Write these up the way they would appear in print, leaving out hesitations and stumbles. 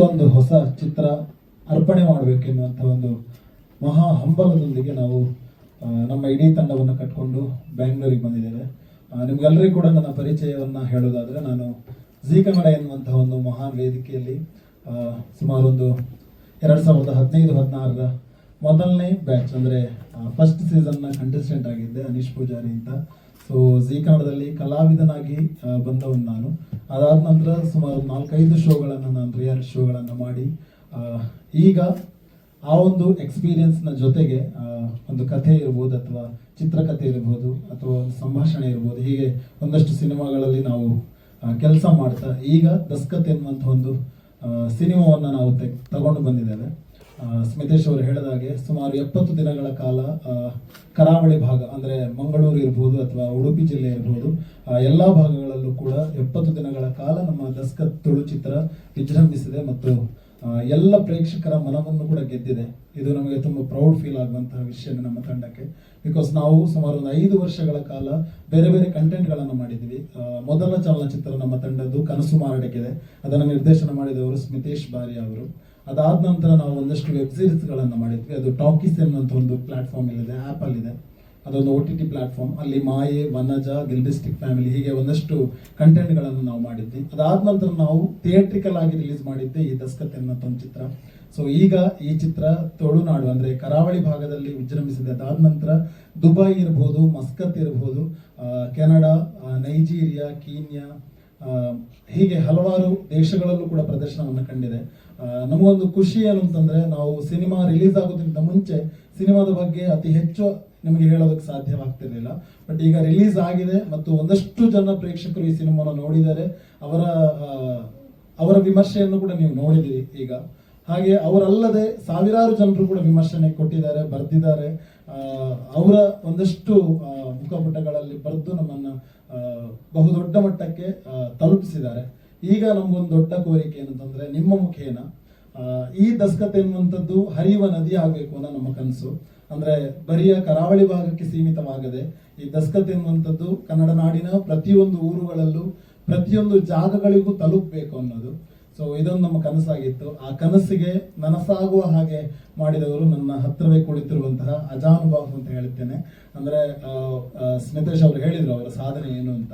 ಮತ್ತೊಂದು ಹೊಸ ಚಿತ್ರ ಅರ್ಪಣೆ ಮಾಡಬೇಕೆನ್ನುವಂಥ ಒಂದು ಮಹಾ ಹಂಬಲದೊಂದಿಗೆ ನಾವು ನಮ್ಮ ಇಡೀ ತಂಡವನ್ನು ಕಟ್ಕೊಂಡು ಬೆಂಗಳೂರಿಗೆ ಬಂದಿದ್ದೇವೆ. ನಿಮ್ಗೆಲ್ಲರಿಗೂ ಕೂಡ ನನ್ನ ಪರಿಚಯವನ್ನು ಹೇಳೋದಾದರೆ, ನಾನು ಜೀ ಕನ್ನಡ ಎನ್ನುವಂತಹ ಒಂದು ಮಹಾನ್ ವೇದಿಕೆಯಲ್ಲಿ ಸುಮಾರು ಒಂದು 2015-16 ಮೊದಲನೇ ಬ್ಯಾಚ್ ಅಂದರೆ ಫಸ್ಟ್ ಸೀಸನ್ನ ಕಂಟೆಸ್ಟೆಂಟ್ ಆಗಿದ್ದೆ, ಅನೀಶ್ ಪೂಜಾರಿ ಅಂತ. ಸೊ ಜೀ ಕನ್ನಡದಲ್ಲಿ ಕಲಾವಿದನಾಗಿ ಬಂದವನು ನಾನು. ಅದಾದ ನಂತರ ಸುಮಾರು 4-5 ಶೋಗಳನ್ನು ನಾನು ರಿಯಾಲಿಟಿ ಶೋಗಳನ್ನು ಮಾಡಿ ಈಗ ಆ ಒಂದು ಎಕ್ಸ್ಪೀರಿಯನ್ಸ್ನ ಜೊತೆಗೆ ಒಂದು ಕಥೆ ಇರ್ಬೋದು, ಅಥವಾ ಚಿತ್ರಕಥೆ ಇರ್ಬೋದು, ಅಥವಾ ಒಂದು ಸಂಭಾಷಣೆ ಇರ್ಬೋದು, ಹೀಗೆ ಒಂದಷ್ಟು ಸಿನಿಮಾಗಳಲ್ಲಿ ನಾವು ಕೆಲಸ ಮಾಡ್ತಾ ಈಗ ದಸ್ಕತ್ ಎನ್ನುವಂಥ ಒಂದು ಸಿನಿಮಾವನ್ನು ನಾವು ತಗೊಂಡು ಬಂದಿದ್ದೇವೆ. ಸ್ಮಿತೇಶ್ ಅವರು ಹೇಳಿದಾಗೆ ಸುಮಾರು 70 ದಿನಗಳ ಕಾಲ ಕರಾವಳಿ ಭಾಗ ಅಂದರೆ ಮಂಗಳೂರು ಇರ್ಬೋದು ಅಥವಾ ಉಡುಪಿ ಜಿಲ್ಲೆ ಇರ್ಬೋದು, ಎಲ್ಲ ಭಾಗಗಳಲ್ಲೂ ಕೂಡ 70 ದಿನಗಳ ಕಾಲ ನಮ್ಮ ದಸ್ಕತ್ ತುಳು ಚಿತ್ರ ವಿಜೃಂಭಿಸಿದೆ ಮತ್ತು ಎಲ್ಲ ಪ್ರೇಕ್ಷಕರ ಮನವನ್ನು ಕೂಡ ಗೆದ್ದಿದೆ. ಇದು ನಮಗೆ ತುಂಬ ಪ್ರೌಡ್ ಫೀಲ್ ಆಗುವಂತಹ ವಿಷಯ ನಮ್ಮ ತಂಡಕ್ಕೆ. ಬಿಕಾಸ್ ನಾವು ಸುಮಾರು ಒಂದು 5 ವರ್ಷಗಳ ಕಾಲ ಬೇರೆ ಬೇರೆ ಕಂಟೆಂಟ್ಗಳನ್ನು ಮಾಡಿದ್ವಿ. ಮೊದಲ ಚಲನಚಿತ್ರ ನಮ್ಮ ತಂಡದ್ದು ಕನಸು ಮಾರಡಿಕೆದೆ, ಅದನ್ನು ನಿರ್ದೇಶನ ಮಾಡಿದವರು ಸ್ಮಿತೇಶ್ ಬಾರಿ ಅವರು. ಅದಾದ ನಂತರ ನಾವು ಒಂದಷ್ಟು ವೆಬ್ ಸೀರೀಸ್ಗಳನ್ನು ಮಾಡಿದ್ವಿ. ಅದು ಟಾಕೀಸ್ ಎನ್ನುವಂಥ ಒಂದು ಪ್ಲಾಟ್ಫಾರ್ಮ್ ಇಲ್ಲಿದೆ, ಆ್ಯಪಲ್ಲಿದೆ. ಅದೊಂದು OTT ಪ್ಲಾಟ್ಫಾರ್ಮ್. ಅಲ್ಲಿ ಮಾಯೆ, ವನಜ, ಗಿಲ್ಡಿಸ್ಟಿಕ್ ಫ್ಯಾಮಿಲಿ, ಹೀಗೆ ಒಂದಷ್ಟು ಕಂಟೆಂಟ್ಗಳನ್ನು ನಾವು ಮಾಡಿದ್ವಿ. ಅದಾದ ನಂತರ ನಾವು ಥಿಯೇಟ್ರಿಕಲ್ ಆಗಿ ರಿಲೀಸ್ ಮಾಡಿದ್ದೆ ಈ ದಸ್ಕತ್ ಎನ್ನುವಂಥ ಒಂದು ಚಿತ್ರ. ಸೊ ಈಗ ಈ ಚಿತ್ರ ತುಳುನಾಡು ಅಂದರೆ ಕರಾವಳಿ ಭಾಗದಲ್ಲಿ ವಿಜೃಂಭಿಸಿದೆ. ಅದಾದ ನಂತರ ದುಬೈ ಇರ್ಬೋದು, ಮಸ್ಕತ್ ಇರ್ಬೋದು, ಕೆನಡಾ, ನೈಜೀರಿಯಾ, ಕೀನ್ಯಾ, ಹೀಗೆ ಹಲವಾರು ದೇಶಗಳಲ್ಲೂ ಕೂಡ ಪ್ರದರ್ಶನವನ್ನು ಕಂಡಿದೆ. ನಮಗೊಂದು ಖುಷಿ ಏನು ಅಂತಂದ್ರೆ, ನಾವು ಸಿನಿಮಾ ರಿಲೀಸ್ ಆಗೋದ್ರಿಂದ ಮುಂಚೆ ಸಿನಿಮಾದ ಬಗ್ಗೆ ಅತಿ ಹೆಚ್ಚು ನಿಮಗೆ ಹೇಳೋದಕ್ಕೆ ಸಾಧ್ಯವಾಗ್ತಿರ್ಲಿಲ್ಲ. ಬಟ್ ಈಗ ರಿಲೀಸ್ ಆಗಿದೆ ಮತ್ತು ಒಂದಷ್ಟು ಜನ ಪ್ರೇಕ್ಷಕರು ಈ ಸಿನಿಮಾನ ನೋಡಿದ್ದಾರೆ. ಅವರ ವಿಮರ್ಶೆಯನ್ನು ಕೂಡ ನೀವು ನೋಡಿದಿರಿ ಈಗ. ಹಾಗೆ ಅವರಲ್ಲದೆ ಸಾವಿರಾರು ಜನರು ಕೂಡ ವಿಮರ್ಶನೆ ಕೊಟ್ಟಿದ್ದಾರೆ, ಬರೆದಿದ್ದಾರೆ. ಅವರ ಒಂದಷ್ಟು ಮುಖಪುಟಗಳಲ್ಲಿ ಬರೆದು ನಮ್ಮನ್ನ ಬಹುದೊಡ್ಡ ಮಟ್ಟಕ್ಕೆ ತಲುಪಿಸಿದ್ದಾರೆ. ಈಗ ನಮ್ಗೊಂದು ದೊಡ್ಡ ಕೋರಿಕೆ ಏನಂತಂದ್ರೆ, ನಿಮ್ಮ ಮುಖೇನ ಈ ದಸ್ಕತ್ ಎನ್ನುವಂಥದ್ದು ಹರಿಯುವ ನದಿ ಆಗಬೇಕು ಅನ್ನೋ ನಮ್ಮ ಕನಸು. ಅಂದ್ರೆ ಬರಿಯ ಕರಾವಳಿ ಭಾಗಕ್ಕೆ ಸೀಮಿತವಾಗದೆ ಈ ದಸ್ಕತ್ ಎನ್ನುವಂಥದ್ದು ಕನ್ನಡ ನಾಡಿನ ಪ್ರತಿಯೊಂದು ಊರುಗಳಲ್ಲೂ ಪ್ರತಿಯೊಂದು ಜಾಗಗಳಿಗೂ ತಲುಪಬೇಕು ಅನ್ನೋದು. ಸೊ ಇದೊಂದು ನಮ್ಮ ಕನಸಾಗಿತ್ತು. ಆ ಕನಸಿಗೆ ನನಸಾಗುವ ಹಾಗೆ ಮಾಡಿದವರು ನನ್ನ ಹತ್ತಿರವೇ ಕುಳಿತಿರುವಂತಹ ಅಜಾನುಬಾಹು ಅಂತ ಹೇಳ್ತೇನೆ. ಅಂದ್ರೆ ಸ್ಮಿತೇಶ್ ಅವರು ಹೇಳಿದ್ರು ಅವರ ಸಾಧನೆ ಏನು ಅಂತ.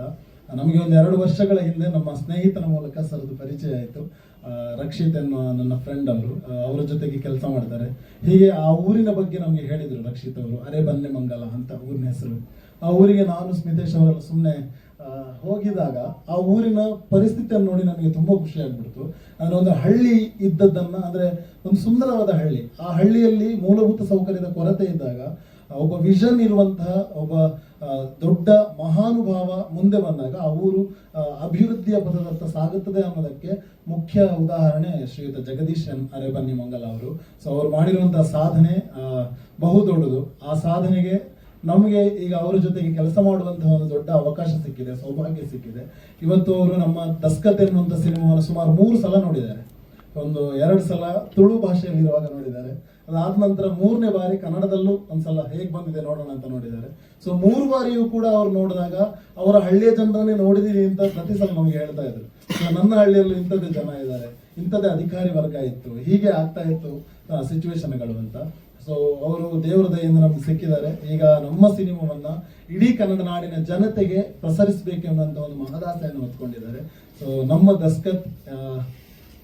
ನಮಗೆ ಒಂದು 2 ವರ್ಷಗಳ ಹಿಂದೆ ನಮ್ಮ ಸ್ನೇಹಿತನ ಮೂಲಕ ಸರದು ಪರಿಚಯ ಆಯಿತು. ರಕ್ಷಿತ್ ಎನ್ನುವ ನನ್ನ ಫ್ರೆಂಡ್ ಅವರು, ಅವರ ಜೊತೆಗೆ ಕೆಲಸ ಮಾಡ್ತಾರೆ. ಹೀಗೆ ಆ ಊರಿನ ಬಗ್ಗೆ ನಮಗೆ ಹೇಳಿದರು ರಕ್ಷಿತ್ ಅವರು. ಅರೆಬನ್ನೆಮಂಗಲ ಅಂತ ಊರಿನ ಹೆಸರು. ಆ ಊರಿಗೆ ನಾನು ಸ್ಮಿತೇಶ್ ಅವರೆಲ್ಲ ಸುಮ್ಮನೆ ಹೋಗಿದಾಗ ಆ ಊರಿನ ಪರಿಸ್ಥಿತಿಯನ್ನು ನೋಡಿ ನನಗೆ ತುಂಬಾ ಖುಷಿ ಆಗ್ಬಿಡ್ತು. ಅಂದ್ರೆ ಒಂದು ಹಳ್ಳಿ ಇದ್ದದ್ದನ್ನ, ಅಂದ್ರೆ ಒಂದು ಸುಂದರವಾದ ಹಳ್ಳಿ, ಆ ಹಳ್ಳಿಯಲ್ಲಿ ಮೂಲಭೂತ ಸೌಕರ್ಯದ ಕೊರತೆ ಇದ್ದಾಗ ಒಬ್ಬ ವಿಷನ್ ಇರುವಂತಹ ಒಬ್ಬ ದೊಡ್ಡ ಮಹಾನುಭಾವ ಮುಂದೆ ಬಂದಾಗ ಆ ಊರು ಅಭಿವೃದ್ಧಿಯ ಪಥದತ್ತ ಸಾಗುತ್ತದೆ ಅನ್ನೋದಕ್ಕೆ ಮುಖ್ಯ ಉದಾಹರಣೆ ಶ್ರೀಯುತ ಜಗದೀಶ್ ಅರೆಬನ್ನಿಮಂಗಲ ಅವರು. ಸೊ ಅವರು ಮಾಡಿರುವಂತಹ ಸಾಧನೆ ಬಹುದೊಡ್ಡದು. ಆ ಸಾಧನೆಗೆ ನಮಗೆ ಈಗ ಅವರ ಜೊತೆಗೆ ಕೆಲಸ ಮಾಡುವಂತಹ ಒಂದು ದೊಡ್ಡ ಅವಕಾಶ ಸಿಕ್ಕಿದೆ, ಸೌಭಾಗ್ಯ ಸಿಕ್ಕಿದೆ. ಇವತ್ತು ಅವರು ನಮ್ಮ ದಸ್ಕತ್ ಎನ್ನುವಂಥ ಸಿನಿಮಾವನ್ನು ಸುಮಾರು 3 ಸಲ ನೋಡಿದ್ದಾರೆ. ಒಂದು 2 ಸಲ ತುಳು ಭಾಷೆಯಲ್ಲಿರುವಾಗ ನೋಡಿದ್ದಾರೆ. ಅದಾದ ನಂತರ 3ನೇ ಬಾರಿ ಕನ್ನಡದಲ್ಲೂ ಒಂದ್ಸಲ ಹೇಗೆ ಬಂದಿದೆ ನೋಡೋಣ ಅಂತ ನೋಡಿದ್ದಾರೆ. ಸೊ 3 ಬಾರಿಯೂ ಕೂಡ ಅವ್ರು ನೋಡಿದಾಗ ಅವರ ಹಳ್ಳಿಯ ಜನರನ್ನೇ ನೋಡಿದೀನಿ ಅಂತ ಪ್ರತಿ ಸಲ ನಮ್ಗೆ ಹೇಳ್ತಾ ಇದ್ರು. ನನ್ನ ಹಳ್ಳಿಯಲ್ಲೂ ಇಂಥದ್ದೇ ಜನ ಇದ್ದಾರೆ, ಇಂಥದ್ದೇ ಅಧಿಕಾರಿ ವರ್ಗ ಇತ್ತು, ಹೀಗೆ ಆಗ್ತಾ ಇತ್ತು ಸಿಚುವೇಶನ್ಗಳು ಅಂತ. ಸೊ ಅವರು ದೇವರ ದಯೆಯಿಂದ ನಮ್ಗೆ ಸಿಕ್ಕಿದ್ದಾರೆ. ಈಗ ನಮ್ಮ ಸಿನಿಮಾವನ್ನ ಇಡೀ ಕನ್ನಡ ನಾಡಿನ ಜನತೆಗೆ ಪ್ರಸರಿಸಬೇಕೆನ್ನುವಂತ ಒಂದು ಮಹದಾಸೆಯನ್ನು ಹೊತ್ಕೊಂಡಿದ್ದಾರೆ. ಸೊ ನಮ್ಮ ದಸ್ಕತ್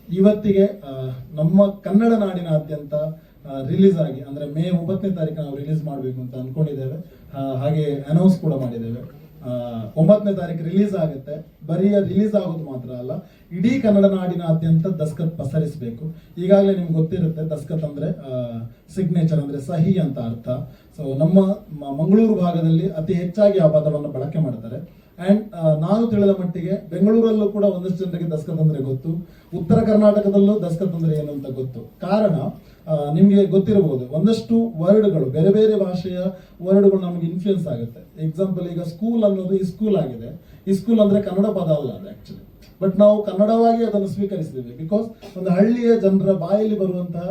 ಇವತ್ತಿಗೆ ನಮ್ಮ ಕನ್ನಡ ನಾಡಿನಾದ್ಯಂತ ರಿಲೀಸ್ ಆಗಿ, ಅಂದ್ರೆ ಮೇ 9ನೇ ತಾರೀಕು ನಾವು ರಿಲೀಸ್ ಮಾಡಬೇಕು ಅಂತ ಅನ್ಕೊಂಡಿದ್ದೇವೆ. ಹಾಗೆ ಅನೌನ್ಸ್ ಕೂಡ ಮಾಡಿದ್ದೇವೆ. 9ನೇ ತಾರೀಕು ರಿಲೀಸ್ ಆಗುತ್ತೆ. ಬರೀ ರಿಲೀಸ್ ಆಗೋದು ಮಾತ್ರ ಅಲ್ಲ, ಇಡೀ ಕನ್ನಡ ನಾಡಿನಾದ್ಯಂತ ದಸ್ಕತ್ ಪಸರಿಸಬೇಕು. ಈಗಾಗಲೇ ನಿಮ್ಗೆ ಗೊತ್ತಿರುತ್ತೆ, ದಸ್ಕತ್ ಅಂದ್ರೆ ಸಿಗ್ನೇಚರ್ ಅಂದ್ರೆ ಸಹಿ ಅಂತ ಅರ್ಥ. ಸೊ ನಮ್ಮ ಮಂಗಳೂರು ಭಾಗದಲ್ಲಿ ಅತಿ ಹೆಚ್ಚಾಗಿ ಆ ಪದವನ್ನು ಬಳಕೆ ಮಾಡ್ತಾರೆ. ಅಂಡ್ ನಾನು ತಿಳಿದ ಮಟ್ಟಿಗೆ ಬೆಂಗಳೂರಲ್ಲೂ ಕೂಡ ಒಂದಷ್ಟು ಜನರಿಗೆ ದಸ್ಕತ್ ಅಂದ್ರೆ ಗೊತ್ತು, ಉತ್ತರ ಕರ್ನಾಟಕದಲ್ಲೂ ದಸ್ಕತ್ ಅಂದ್ರೆ ಏನು ಅಂತ ಗೊತ್ತು. ಕಾರಣ ನಿಮ್ಗೆ ಗೊತ್ತಿರಬಹುದು, ಒಂದಷ್ಟು ವರ್ಡ್ಗಳು ಬೇರೆ ಬೇರೆ ಭಾಷೆಯ ವರ್ಡ್ಗಳು ನಮಗೆ ಇನ್ಫ್ಲೂಯೆನ್ಸ್ ಆಗುತ್ತೆ. ಎಕ್ಸಾಂಪಲ್, ಈಗ ಸ್ಕೂಲ್ ಅನ್ನೋದು ಈ ಸ್ಕೂಲ್ ಆಗಿದೆ. ಈ ಸ್ಕೂಲ್ ಅಂದ್ರೆ ಕನ್ನಡ ಪದ ಅಲ್ಲ ಅದು ಆಕ್ಚುಲಿ, ಬಟ್ ನಾವು ಕನ್ನಡವಾಗಿ ಅದನ್ನು ಸ್ವೀಕರಿಸಿದ್ದೇವೆ. ಬಿಕಾಸ್ ಒಂದು ಹಳ್ಳಿಯ ಜನರ ಬಾಯಲ್ಲಿ ಬರುವಂತಹ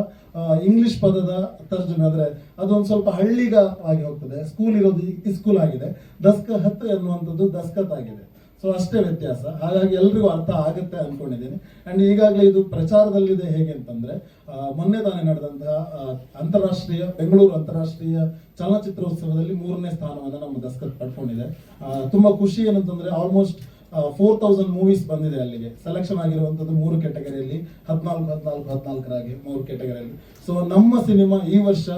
ಇಂಗ್ಲಿಷ್ ಪದದ ತರ್ಜುಮೆ ಅಂದ್ರೆ ಅದೊಂದು ಸ್ವಲ್ಪ ಹಳ್ಳಿಗವಾಗಿ ಹೋಗ್ತದೆ. ಸ್ಕೂಲ್ ಇರೋದು ಈ ಸ್ಕೂಲ್ ಆಗಿದೆ, ದಸ್ಕತ್ ಎನ್ನುವಂಥದ್ದು ದಸ್ಕತ್ ಆಗಿದೆ. ಸೊ ಅಷ್ಟೇ ವ್ಯತ್ಯಾಸ. ಹಾಗಾಗಿ ಎಲ್ರಿಗೂ ಅರ್ಥ ಆಗುತ್ತೆ ಅನ್ಕೊಂಡಿದ್ದೀನಿ. ಅಂಡ್ ಈಗಾಗಲೇ ಇದು ಪ್ರಚಾರದಲ್ಲಿದೆ. ಹೇಗೆ ಅಂತಂದ್ರೆ ಮೊನ್ನೆ ತಾನೇ ನಡೆದಂತಹ ಅಂತಾರಾಷ್ಟ್ರೀಯ ಬೆಂಗಳೂರು ಅಂತಾರಾಷ್ಟ್ರೀಯ ಚಲನಚಿತ್ರೋತ್ಸವದಲ್ಲಿ 3ನೇ ಸ್ಥಾನವನ್ನು ನಮ್ಮ ದಸ್ಕತ್ ಪಡ್ಕೊಂಡಿದೆ. ತುಂಬಾ ಖುಷಿ ಏನಂತಂದ್ರೆ ಆಲ್ಮೋಸ್ಟ್ 4000 ಮೂವೀಸ್ ಬಂದಿದೆ ಅಲ್ಲಿಗೆ. ಸೆಲೆಕ್ಷನ್ ಆಗಿರುವಂತದ್ದು 3 ಕೆಟಗರಿಯಲ್ಲಿ 14 3 ಕೆಟಗರಿಯಲ್ಲಿ. ಸೊ ನಮ್ಮ ಸಿನಿಮಾ ಈ ವರ್ಷ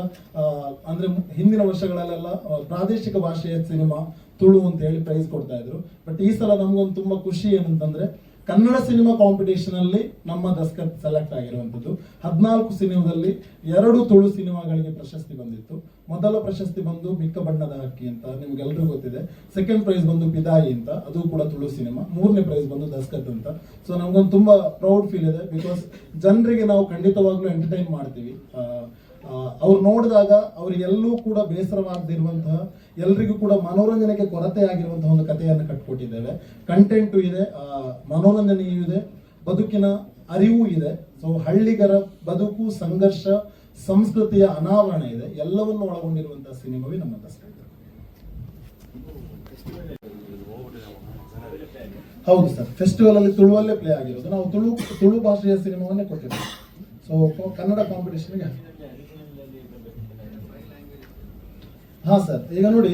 ಅಂದ್ರೆ ಹಿಂದಿನ ವರ್ಷಗಳಲ್ಲೆಲ್ಲ ಪ್ರಾದೇಶಿಕ ಭಾಷೆಯ ಸಿನಿಮಾ ತುಳು ಅಂತ ಹೇಳಿ ಪ್ರೈಸ್ ಕೊಡ್ತಾ ಇದ್ರು. ಬಟ್ ಈ ಸಲ ನಮ್ಗೊಂದು ತುಂಬಾ ಖುಷಿ ಏನಂತಂದ್ರೆ ಕನ್ನಡ ಸಿನಿಮಾ ಕಾಂಪಿಟೇಷನ್ ಅಲ್ಲಿ ನಮ್ಮ ದಸ್ಕತ್ ಸೆಲೆಕ್ಟ್ ಆಗಿರುವಂತದ್ದು. 14 ಸಿನಿಮಾದಲ್ಲಿ 2 ತುಳು ಸಿನಿಮಾಗಳಿಗೆ ಪ್ರಶಸ್ತಿ ಬಂದಿತ್ತು. ಮೊದಲ ಪ್ರಶಸ್ತಿ ಬಂದು ಮಿಕ್ಕ ಬಣ್ಣದ ಹಕ್ಕಿ ಅಂತ ನಿಮ್ಗೆಲ್ರಿಗೂ ಗೊತ್ತಿದೆ. ಸೆಕೆಂಡ್ ಪ್ರೈಸ್ ಬಂದು ಪಿದಾಯಿ ಅಂತ, ಅದು ಕೂಡ ತುಳು ಸಿನಿಮಾ. 3ನೇ ಪ್ರೈಸ್ ಬಂದು ದಸ್ಕತ್ ಅಂತ. ಸೊ ನಮ್ಗೊಂದು ತುಂಬಾ ಪ್ರೌಡ್ ಫೀಲ್ ಇದೆ. ಬಿಕಾಸ್ ಜನರಿಗೆ ನಾವು ಖಂಡಿತವಾಗ್ಲೂ ಎಂಟರ್ಟೈನ್ ಮಾಡ್ತೀವಿ. ಅವ್ರು ನೋಡಿದಾಗ ಅವರಿಗೆಲ್ಲೂ ಕೂಡ ಬೇಸರವಾಗದಿರುವಂತಹ, ಎಲ್ರಿಗೂ ಕೂಡ ಮನೋರಂಜನೆಗೆ ಕೊರತೆ ಆಗಿರುವಂತಹ ಒಂದು ಕಥೆಯನ್ನು ಕಟ್ಕೊಟ್ಟಿದ್ದೇವೆ. ಕಂಟೆಂಟು ಇದೆ, ಮನೋರಂಜನೆಯೂ ಇದೆ, ಬದುಕಿನ ಅರಿವು ಇದೆ. ಸೊ ಹಳ್ಳಿಗರ ಬದುಕು, ಸಂಘರ್ಷ, ಸಂಸ್ಕೃತಿಯ ಅನಾವರಣ ಇದೆ. ಎಲ್ಲವನ್ನು ಒಳಗೊಂಡಿರುವಂತಹ ಸಿನಿಮಾವೇ ನಮ್ಮ ದಸ್ಕತ್. ಹೌದು ಸರ್, ಫೆಸ್ಟಿವಲ್ ಅಲ್ಲಿ ತುಳುವಲ್ಲೇ ಪ್ಲೇ ಆಗಿರೋದು. ನಾವು ತುಳು ಭಾಷೆಯ ಸಿನಿಮಾವನ್ನೇ ಕೊಟ್ಟಿದ್ದೇವೆ. ಸೊ ಕನ್ನಡ ಕಾಂಪಿಟೇಷನ್ಗೆ ಹಾ ಸರ್, ಈಗ ನೋಡಿ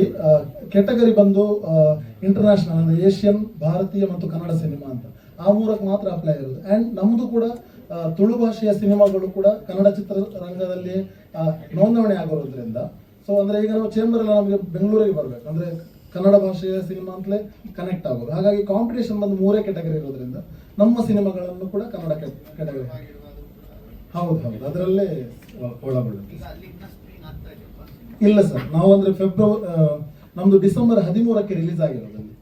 ಕೆಟಗರಿ ಬಂದು ಇಂಟರ್ನ್ಯಾಷನಲ್ ಅಂದ್ರೆ ಏಷ್ಯನ್, ಭಾರತೀಯ ಮತ್ತು ಕನ್ನಡ ಸಿನಿಮಾ ಅಂತ ಆ 3ಕ್ಕೆ ಮಾತ್ರ ಅಪ್ಲೈ ಇರೋದು. ಅಂಡ್ ನಮ್ದು ಕೂಡ ತುಳು ಭಾಷೆಯ ಸಿನಿಮಾಗಳು ಕೂಡ ಕನ್ನಡ ಚಿತ್ರರಂಗದಲ್ಲಿ ನೋಂದಣಿ ಆಗಿರೋದ್ರಿಂದ, ಸೊ ಅಂದ್ರೆ ಈಗ ನಾವು ಚೇಂಬರ್ ಎಲ್ಲ ನಮಗೆ ಬೆಂಗಳೂರಿಗೆ ಬರ್ಬೇಕು ಅಂದ್ರೆ ಕನ್ನಡ ಭಾಷೆಯ ಸಿನಿಮಾ ಅಂತಲೇ ಕನೆಕ್ಟ್ ಆಗೋದು. ಹಾಗಾಗಿ ಕಾಂಪಿಟೇಷನ್ ಬಂದು 3 ಕೆಟಗರಿ ಇರೋದ್ರಿಂದ ನಮ್ಮ ಸಿನಿಮಾಗಳನ್ನು ಕೂಡ ಕನ್ನಡ ಕೆಟಗರಿ. ಹೌದು, ಅದರಲ್ಲೇ ಒಳಗೊಳ್ಳುತ್ತೆ. ಇಲ್ಲ ಸರ್, ನಾವು ಅಂದ್ರೆ ನಮ್ದು ಡಿಸೆಂಬರ್ 13ಕ್ಕೆ ರಿಲೀಸ್ ಆಗಿರೋದಲ್ಲಿ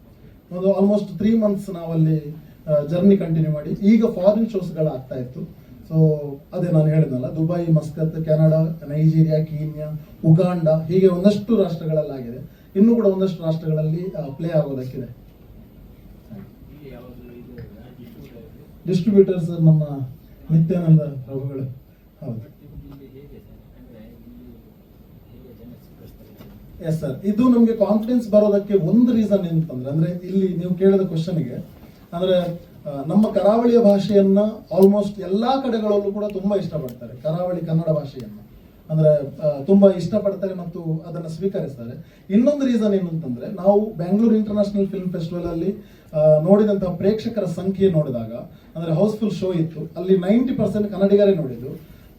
ಒಂದು ಆಲ್ಮೋಸ್ಟ್ 3 ಮಂತ್ಸ್ ನಾವಲ್ಲಿ ಜರ್ನಿ ಕಂಟಿನ್ಯೂ ಮಾಡಿ ಈಗ ಫಾರಿನ್ ಶೋಸ್ಗಳು ಆಗ್ತಾ ಇತ್ತು. ಸೊ ಅದೇ ನಾನು ಹೇಳಿದ್ನಲ್ಲ, Dubai, Muscat, Canada, Nigeria, Kenya, Uganda, ಹೀಗೆ ಒಂದಷ್ಟು ರಾಷ್ಟ್ರಗಳಲ್ಲಿ ಆಗಿದೆ. ಇನ್ನೂ ಕೂಡ ಒಂದಷ್ಟು ರಾಷ್ಟ್ರಗಳಲ್ಲಿ ಪ್ಲೇ ಆಗೋದಕ್ಕಿದೆ. ಡಿಸ್ಟ್ರಿಬ್ಯೂಟರ್ಸ್ ನಮ್ಮ ನಿತ್ಯಾನಂದ ಪ್ರಭುಗಳು. ಹೌದು, ಎಸ್ ಸರ್, ಇದು ನಮ್ಗೆ ಕಾನ್ಫಿಡೆನ್ಸ್ ಬರೋದಕ್ಕೆ ಒಂದು ರೀಸನ್ ಏನಂತಂದ್ರೆ, ಅಂದ್ರೆ ಇಲ್ಲಿ ನೀವು ಕೇಳಿದ ಕ್ವಶನ್ಗೆ ಅಂದ್ರೆ ನಮ್ಮ ಕರಾವಳಿಯ ಭಾಷೆಯನ್ನ ಆಲ್ಮೋಸ್ಟ್ ಎಲ್ಲಾ ಕಡೆಗಳಲ್ಲೂ ಕೂಡ ತುಂಬಾ ಇಷ್ಟಪಡ್ತಾರೆ. ಕರಾವಳಿ ಕನ್ನಡ ಭಾಷೆಯನ್ನ ಅಂದ್ರೆ ತುಂಬಾ ಇಷ್ಟಪಡ್ತಾರೆ ಮತ್ತು ಅದನ್ನ ಸ್ವೀಕರಿಸ್ತಾರೆ. ಇನ್ನೊಂದು ರೀಸನ್ ಏನು ಅಂತಂದ್ರೆ, ನಾವು ಬೆಂಗಳೂರು ಇಂಟರ್ನ್ಯಾಷನಲ್ ಫಿಲ್ಮ್ ಫೆಸ್ಟಿವಲ್ ಅಲ್ಲಿ ನೋಡಿದಂತಹ ಪ್ರೇಕ್ಷಕರ ಸಂಖ್ಯೆ ನೋಡಿದಾಗ, ಅಂದ್ರೆ ಹೌಸ್ಫುಲ್ ಶೋ ಇತ್ತು, ಅಲ್ಲಿ 90% ಕನ್ನಡಿಗರೇ ನೋಡಿದ್ದು.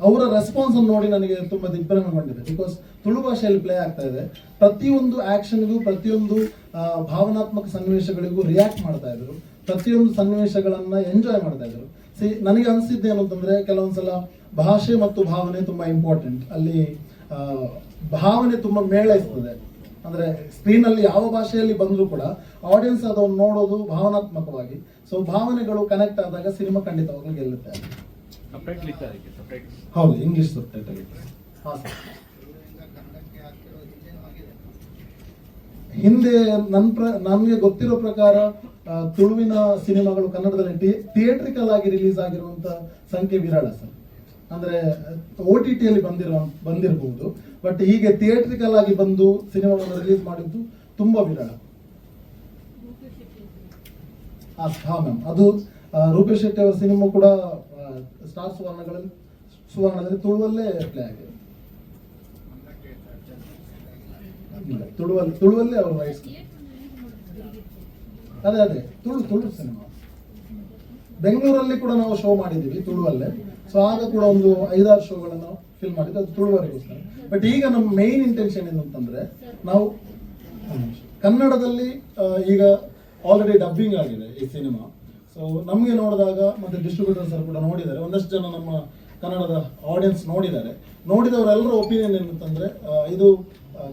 ಅವರ ರೆಸ್ಪಾನ್ಸ್ ಅನ್ನು ನೋಡಿ ನನಗೆ ತುಂಬಾ ದಿಗ್ಭ್ರಮೆಗೊಂಡಿದೆ. ಬಿಕಾಸ್ ತುಳು ಭಾಷೆಯಲ್ಲಿ ಪ್ಲೇ ಆಗ್ತಾ ಇದೆ. ಪ್ರತಿಯೊಂದು ಆಕ್ಷನ್ಗೂ, ಪ್ರತಿಯೊಂದು ಭಾವನಾತ್ಮಕ ಸನ್ನಿವೇಶಗಳಿಗೂ ರಿಯಾಕ್ಟ್ ಮಾಡ್ತಾ ಇದ್ರು. ಪ್ರತಿಯೊಂದು ಸನ್ನಿವೇಶಗಳನ್ನ ಎಂಜಾಯ್ ಮಾಡ್ತಾ ಇದ್ರು. ನನಗೆ ಅನಿಸಿದ್ದೇನು ಅಂತಂದ್ರೆ, ಕೆಲವೊಂದ್ಸಲ ಭಾಷೆ ಮತ್ತು ಭಾವನೆ ತುಂಬಾ ಇಂಪಾರ್ಟೆಂಟ್. ಅಲ್ಲಿ ಭಾವನೆ ತುಂಬಾ ಮೇಳೈಸ್ತದೆ. ಅಂದ್ರೆ ಸ್ಕ್ರೀನ್ ಅಲ್ಲಿ ಯಾವ ಭಾಷೆಯಲ್ಲಿ ಬಂದರೂ ಕೂಡ ಆಡಿಯನ್ಸ್ ಅದನ್ನು ನೋಡೋದು ಭಾವನಾತ್ಮಕವಾಗಿ. ಸೊ ಭಾವನೆಗಳು ಕನೆಕ್ಟ್ ಆದಾಗ ಸಿನಿಮಾ ಖಂಡಿತವಾಗ್ಲೂ ಗೆಲ್ಲುತ್ತೆ. ಹೌದು, ಇಂಗ್ಲಿಷ್ ಸಬ್ ಟೈಟಲ್ ಇದೆ. ಹಿಂದೆ ನನ್ಗೆ ಗೊತ್ತಿರೋ ಪ್ರಕಾರ ತುಳುವಿನ ಸಿನಿಮಾಗಳು ಕನ್ನಡದಲ್ಲಿ ಥಿಯೇಟ್ರಿಕಲ್ ಆಗಿ ರಿಲೀಸ್ ಆಗಿರುವಂತ ಸಂಖ್ಯೆ ವಿರಳ ಸರ್. ಅಂದ್ರೆ OTT ಅಲ್ಲಿ ಬಂದಿರಬಹುದು, ಬಟ್ ಹೀಗೆ ಥಿಯೇಟ್ರಿಕಲ್ ಆಗಿ ಬಂದು ಸಿನಿಮಾವನ್ನು ರಿಲೀಸ್ ಮಾಡಿದ್ದು ತುಂಬಾ ವಿರಳ. ಹಾ ಮ್ಯಾಮ್, ಅದು ರೂಪೇಶ್ ಶೆಟ್ಟಿ ಅವರ ಸಿನಿಮಾ ಕೂಡ ಸ್ಟಾರ್ ಸುವರ್ಣದಲ್ಲಿ ತುಳುವಲ್ಲೇ ಪ್ಲೇ ಆಗಿದೆ. ತುಳುವಲ್ಲೇ ಅವರು ರೈಟ್ಸ್. ಅದೇ ತುಳು ಸಿನಿಮಾ ಬೆಂಗಳೂರಲ್ಲಿ ಕೂಡ ನಾವು ಶೋ ಮಾಡಿದ್ದೀವಿ ತುಳುವಲ್ಲೇ. ಸೊ ಆಗ ಕೂಡ ಒಂದು 5-6 ಶೋಗಳನ್ನು ಫಿಲ್ ಮಾಡಿದ್ದು, ಅದು ತುಳುವರೆಗೋಸ್ಕರ. ಬಟ್ ಈಗ ನಮ್ಮ ಮೇನ್ ಇಂಟೆನ್ಷನ್ ಏನು ಅಂತಂದ್ರೆ, ನಾವು ಕನ್ನಡದಲ್ಲಿ ಈಗ ಆಲ್ರೆಡಿ ಡಬ್ಬಿಂಗ್ ಆಗಿದೆ ಈ ಸಿನಿಮಾ. ಸೊ ನಮಗೆ ನೋಡಿದಾಗ, ಮತ್ತೆ ಡಿಸ್ಟ್ರಿಬ್ಯೂಟರ್ಸ್ ಕೂಡ ನೋಡಿದ್ದಾರೆ, ಒಂದಷ್ಟು ಜನ ನಮ್ಮ ಕನ್ನಡದ ಆಡಿಯನ್ಸ್ ನೋಡಿದವರೆಲ್ಲರ ಒಪಿನಿಯನ್ ಏನಂತಂದ್ರೆ, ಇದು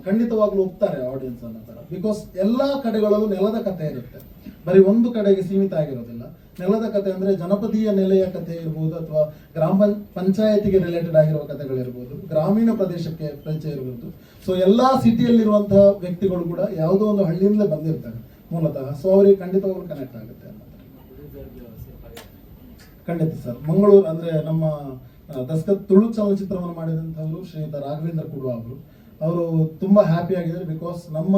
ಖಂಡಿತವಾಗ್ಲೂ ಒಪ್ತಾರೆ ಆಡಿಯನ್ಸ್ ಅನ್ನೋ ತರ. ಬಿಕಾಸ್ ಎಲ್ಲಾ ಕಡೆಗಳಲ್ಲೂ ನೆಲದ ಕಥೆ ಇರುತ್ತೆ, ಬರೀ ಒಂದು ಕಡೆಗೆ ಸೀಮಿತ ಆಗಿರೋದಿಲ್ಲ. ನೆಲದ ಕಥೆ ಅಂದ್ರೆ ಜನಪದೀಯ ನೆಲೆಯ ಕಥೆ ಇರ್ಬೋದು, ಅಥವಾ ಗ್ರಾಮ ಪಂಚಾಯತಿಗೆ ರಿಲೇಟೆಡ್ ಆಗಿರುವ ಕಥೆಗಳಿರ್ಬೋದು, ಗ್ರಾಮೀಣ ಪ್ರದೇಶಕ್ಕೆ ಪರಿಚಯ ಇರ್ಬೋದು. ಸೊ ಎಲ್ಲಾ ಸಿಟಿಯಲ್ಲಿರುವಂತಹ ವ್ಯಕ್ತಿಗಳು ಕೂಡ ಯಾವುದೋ ಒಂದು ಹಳ್ಳಿಯಿಂದಲೇ ಬಂದಿರ್ತಾರೆ ಮೂಲತಃ. ಸೊ ಅವರಿಗೆ ಖಂಡಿತವಾಗ್ಲೂ ಕನೆಕ್ಟ್ ಆಗುತ್ತೆ. ಖಂಡಿತ ಸರ್, ಮಂಗಳೂರು ಅಂದ್ರೆ ನಮ್ಮ ದಸ್ಕತ್ ತುಳು ಚಲನಚಿತ್ರವನ್ನು ಮಾಡಿದಂಥವರು ಶ್ರೀಯುತ ರಾಘವೇಂದ್ರ ಕುಡುವ ಅವರು ತುಂಬಾ ಹ್ಯಾಪಿ ಆಗಿದ್ದಾರೆ. ಬಿಕಾಸ್ ನಮ್ಮ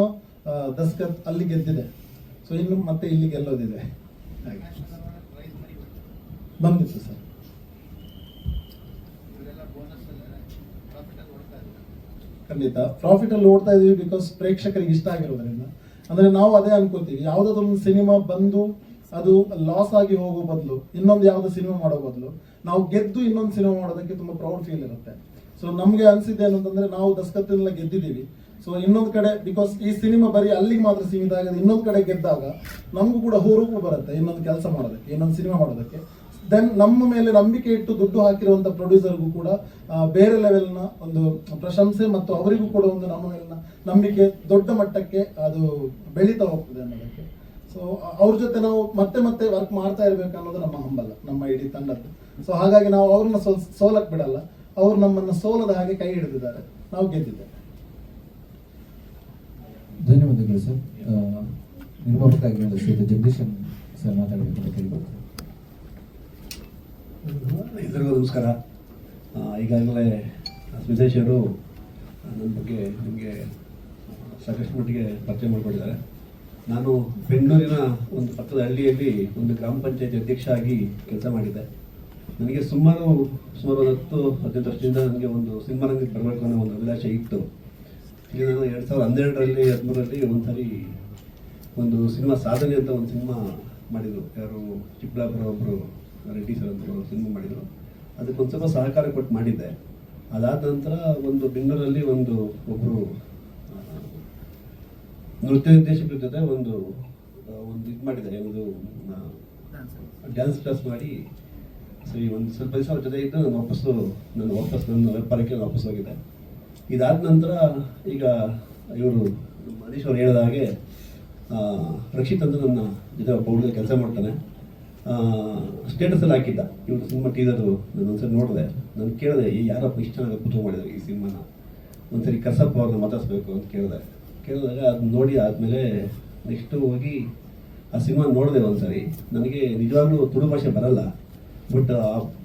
ದಸ್ಕತ್ ಅಲ್ಲಿ ಗೆದ್ದಿದೆ. ಸೊ ಇನ್ನು ಮತ್ತೆ ಇಲ್ಲಿ ಗೆಲ್ಲೋದಿದೆ ಹಾಗೆ ಬಂದಿತ್ತು ಸರ್. ಖಂಡಿತ ಪ್ರಾಫಿಟ್ ಅಲ್ಲಿ ಓಡ್ತಾ ಇದೀವಿ, ಬಿಕಾಸ್ ಪ್ರೇಕ್ಷಕರಿಗೆ ಇಷ್ಟ ಆಗಿರೋದ್ರಿಂದ. ಅಂದ್ರೆ ನಾವು ಅದೇ ಅನ್ಕೋತೀವಿ, ಯಾವ್ದಾದೊಂದು ಸಿನಿಮಾ ಬಂದು ಅದು ಲಾಸ್ ಆಗಿ ಹೋಗೋ ಬದಲು, ಇನ್ನೊಂದು ಯಾವ್ದು ಸಿನಿಮಾ ಮಾಡೋ ಬದಲು ನಾವು ಗೆದ್ದು ಇನ್ನೊಂದು ಸಿನಿಮಾ ಮಾಡೋದಕ್ಕೆ ತುಂಬಾ ಪ್ರೌಡ್ ಫೀಲ್ ಇರುತ್ತೆ. ಸೊ ನಮ್ಗೆ ಅನ್ಸಿದ್ದೆ ಏನಂತಂದ್ರೆ, ನಾವು ದಸ್ಕತ್ತೆಲ್ಲ ಗೆದ್ದಿದ್ದೀವಿ, ಸೊ ಇನ್ನೊಂದು ಕಡೆ, ಬಿಕಾಸ್ ಈ ಸಿನಿಮಾ ಬರೀ ಅಲ್ಲಿಗೆ ಮಾತ್ರ ಸೀಮಿತ ಆಗದೆ ಇನ್ನೊಂದು ಕಡೆ ಗೆದ್ದಾಗ ನಮಗೂ ಕೂಡ ಹುರುಪು ಬರುತ್ತೆ ಇನ್ನೊಂದು ಕೆಲಸ ಮಾಡೋದಕ್ಕೆ, ಇನ್ನೊಂದು ಸಿನಿಮಾ ಮಾಡೋದಕ್ಕೆ. ದೆನ್ ನಮ್ಮ ಮೇಲೆ ನಂಬಿಕೆ ಇಟ್ಟು ದುಡ್ಡು ಹಾಕಿರುವಂತ ಪ್ರೊಡ್ಯೂಸರ್ಗೂ ಕೂಡ ಬೇರೆ ಲೆವೆಲ್ನ ಒಂದು ಪ್ರಶಂಸೆ ಮತ್ತು ಅವರಿಗೂ ಕೂಡ ಒಂದು ನಮ್ಮ ಮೇಲಿನ ನಂಬಿಕೆ ದೊಡ್ಡ ಮಟ್ಟಕ್ಕೆ ಅದು ಬೆಳೀತಾ ಹೋಗ್ತದೆ ಅನ್ನೋದಕ್ಕೆ. ಸೊ ಅವ್ರ ಜೊತೆ ನಾವು ಮತ್ತೆ ಮತ್ತೆ ವರ್ಕ್ ಮಾಡ್ತಾ ಇರ್ಬೇಕು ಅನ್ನೋದು ನಮ್ಮ ಹಂಬಲ, ನಮ್ಮ ಇಡೀ ತಂಡದ್ದು. ಸೊ ಹಾಗಾಗಿ ನಾವು ಅವ್ರನ್ನ ಸೋಲಕ್ ಬಿಡಲ್ಲ, ಅವ್ರು ನಮ್ಮನ್ನ ಸೋಲದ ಹಾಗೆ ಕೈ ಹಿಡಿದಿದ್ದಾರೆ, ನಾವು ಗೆದ್ದಿದ್ದೇವೆ. ಧನ್ಯವಾದಗಳು ಸರ್. ನಿರ್ಮಾಪಕ ಶ್ರೀ ಜಗದೀಶನ್ ಸರ್ ಮಾತಾಡಬೇಕು ಅಂತ ಕೇಳಬೇಕು. ಎಲ್ಲರಿಗೂ ನಮಸ್ಕಾರ. ಈಗಾಗಲೇ ಸ್ಮಿತೇಶ್ ಅವರು ನನ್ನ ಬಗ್ಗೆ ನಿಮಗೆ ಸಾಕಷ್ಟು ಮಟ್ಟಿಗೆ ಪರಿಚಯ ಮಾಡಿಕೊಟ್ಟಿದ್ದಾರೆ. ನಾನು ಬೆಂಗಳೂರಿನ ಒಂದು ಪಕ್ಕದ ಹಳ್ಳಿಯಲ್ಲಿ ಒಂದು ಗ್ರಾಮ ಪಂಚಾಯತಿ ಅಧ್ಯಕ್ಷ ಆಗಿ ಕೆಲಸ ಮಾಡಿದ್ದೆ. ನನಗೆ ಸುಮಾರು 10-15 ವರ್ಷದಿಂದ ನನಗೆ ಒಂದು ಸಿನಿಮಾ ರಂಗಕ್ಕೆ ಬರಬೇಕು ಅನ್ನೋ ಒಂದು ಅಭಿಲಾಷೆ ಇತ್ತು. ಇಲ್ಲಿ ನಾನು 2012ರಲ್ಲಿ 13ರಲ್ಲಿ ಒಂದ್ಸರಿ ಒಂದು ಸಿನಿಮಾ ಸಾಧನೆ ಅಂತ ಒಂದು ಸಿನಿಮಾ ಮಾಡಿದರು. ಯಾರು ಚಿಕ್ಕಬಳ್ಳಾಪುರ ಒಬ್ಬರು ರೆಡ್ಡಿ ಸರ್ ಅಂತ ಸಿನಿಮಾ ಮಾಡಿದರು. ಅದಕ್ಕೊಂದು ಸ್ವಲ್ಪ ಸಹಕಾರ ಕೊಟ್ಟು ಮಾಡಿದ್ದೆ. ಅದಾದ ನಂತರ ಒಂದು ಬೆಂಗಳೂರಲ್ಲಿ ಒಬ್ಬರು ನೃತ್ಯ ನಿರ್ದೇಶಕರ ಜೊತೆ ಒಂದು ಇದು ಮಾಡಿದ್ದಾರೆ, ಒಂದು ಡ್ಯಾನ್ಸ್ ಕ್ಲಾಸ್ ಮಾಡಿ ಸರಿ ಒಂದು ಸ್ವಲ್ಪ ದಿವಸ ಅವ್ರ ಜೊತೆ ಇದ್ದು ನಾನು ವಾಪಸ್ ನನ್ನ ವ್ಯಾಪಾರಕ್ಕೆ ವಾಪಸ್ ಹೋಗಿದ್ದೆ. ಇದಾದ ನಂತರ ಈಗ ಇವರು ಮನೀಶ್ ಅವರು ಹೇಳಿದ ಹಾಗೆ ರಕ್ಷಿತ್ ಅಂತ ನನ್ನ ಜೊತೆ ಒಬ್ಬ ಹುಡುಗ ಕೆಲಸ ಮಾಡ್ತಾನೆ. ಸ್ಟೇಟಸಲ್ಲಿ ಹಾಕಿದ್ದ ಇವರು ಸಿನಿಮಾ ಟೀಸರು. ನಾನು ಒಂದ್ಸರಿ ನೋಡಿದೆ, ನಾನು ಕೇಳಿದೆ ಯಾರಪ್ಪ ಇಷ್ಟು ಚೆನ್ನಾಗಿ ಕೂತು ಮಾಡಿದ್ರು ಈ ಸಿನಿಮಾನ, ಒಂದ್ಸರಿ ಕಸಪ್ಪ ಅವ್ರನ್ನ ಮಾತಾಡಿಸ್ಬೇಕು ಅಂತ ಕೇಳಿದಾಗ ಅದನ್ನ ನೋಡಿ ಆದಮೇಲೆ ನೆಕ್ಸ್ಟು ಹೋಗಿ ಆ ಸಿನಿಮಾ ನೋಡಿದೆ ಒಂದ್ಸರಿ. ನನಗೆ ನಿಜವಾಗ್ಲೂ ತುಳು ಭಾಷೆ ಬರಲ್ಲ, ಬಟ್